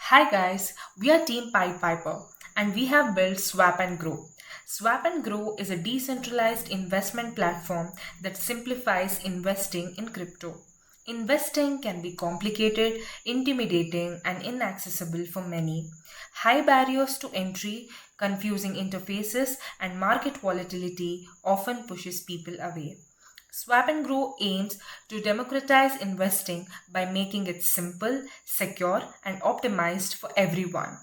Hi guys, we are Team PiedPiper and we have built Swap and Grow. Swap and Grow is a decentralized investment platform that simplifies investing in crypto. Investing can be complicated, intimidating, and inaccessible for many. High barriers to entry, confusing interfaces, and market volatility often pushes people away. Swap and Grow aims to democratize investing by making it simple, secure, and optimized for everyone.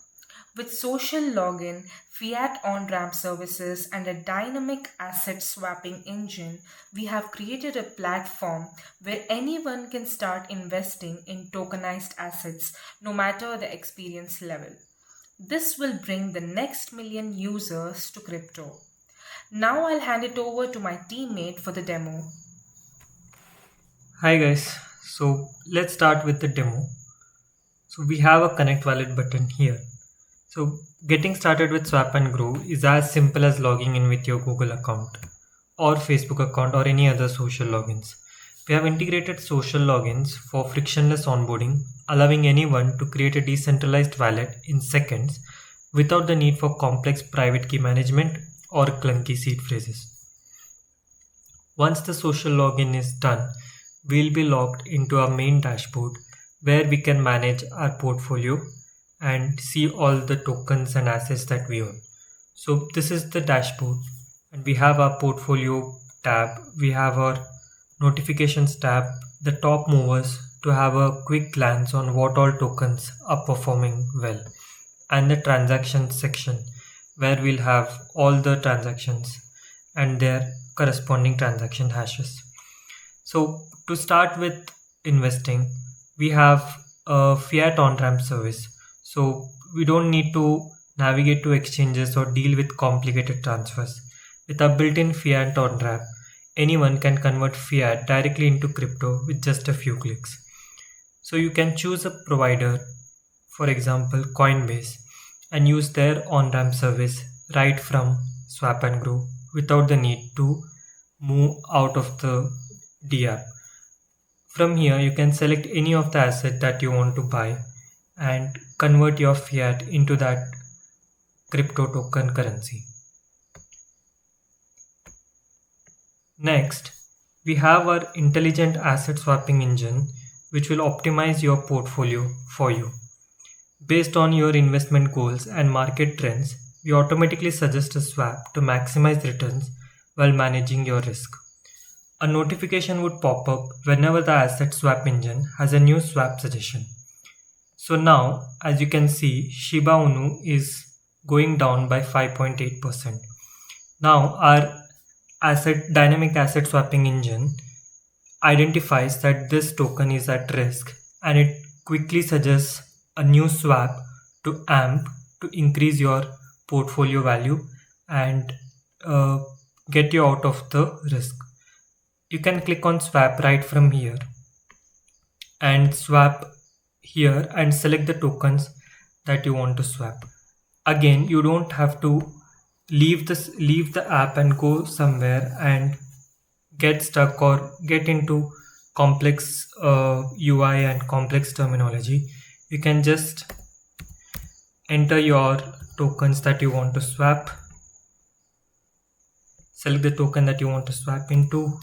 With social login, fiat on ramp services, and a dynamic asset swapping engine, we have created a platform where anyone can start investing in tokenized assets no matter the experience level. This will bring the next million users to crypto. Now I'll hand it over to my teammate for the demo. Hi guys, so let's start with the demo. So we have a connect wallet button here. So getting started with Swap and Grow is as simple as logging in with your Google account or Facebook account or any other social logins. We have integrated social logins for frictionless onboarding, allowing anyone to create a decentralized wallet in seconds without the need for complex private key management or clunky seed phrases. Once the social login is done, we'll be logged into our main dashboard where we can manage our portfolio and see all the tokens and assets that we own. So this is the dashboard and we have our portfolio tab, we have our notifications tab, the top movers to have a quick glance on what all tokens are performing well, and the transactions section where we'll have all the transactions and their corresponding transaction hashes. So to start with investing, we have a fiat on-ramp service. So we don't need to navigate to exchanges or deal with complicated transfers. With a built-in fiat on-ramp, anyone can convert fiat directly into crypto with just a few clicks. So you can choose a provider, for example Coinbase, and use their on-ramp service right from Swap and Grow without the need to move out of the D app. From here, you can select any of the asset that you want to buy and convert your fiat into that crypto token currency. Next, we have our intelligent asset swapping engine, which will optimize your portfolio for you. Based on your investment goals and market trends, we automatically suggest a swap to maximize returns while managing your risk. A notification would pop up whenever the asset swap engine has a new swap suggestion. So now, as you can see, Shiba Inu is going down by 5.8%. Now our dynamic asset swapping engine identifies that this token is at risk and it quickly suggests a new swap to AMP to increase your portfolio value and get you out of the risk. You can click on swap right from here and swap here and select the tokens that you want to swap. Again, you don't have to leave the app and go somewhere and get stuck or get into complex UI and complex terminology. You can just enter your tokens that you want to swap, select the token that you want to swap into,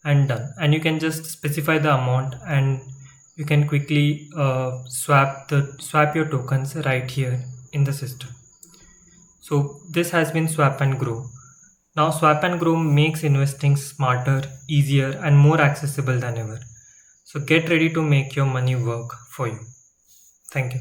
and done. And you can just specify the amount and you can quickly swap your tokens right here in the system. So this has been Swap and Grow. Now Swap and Grow makes investing smarter, easier, and more accessible than ever. So get ready to make your money work for you. Thank you.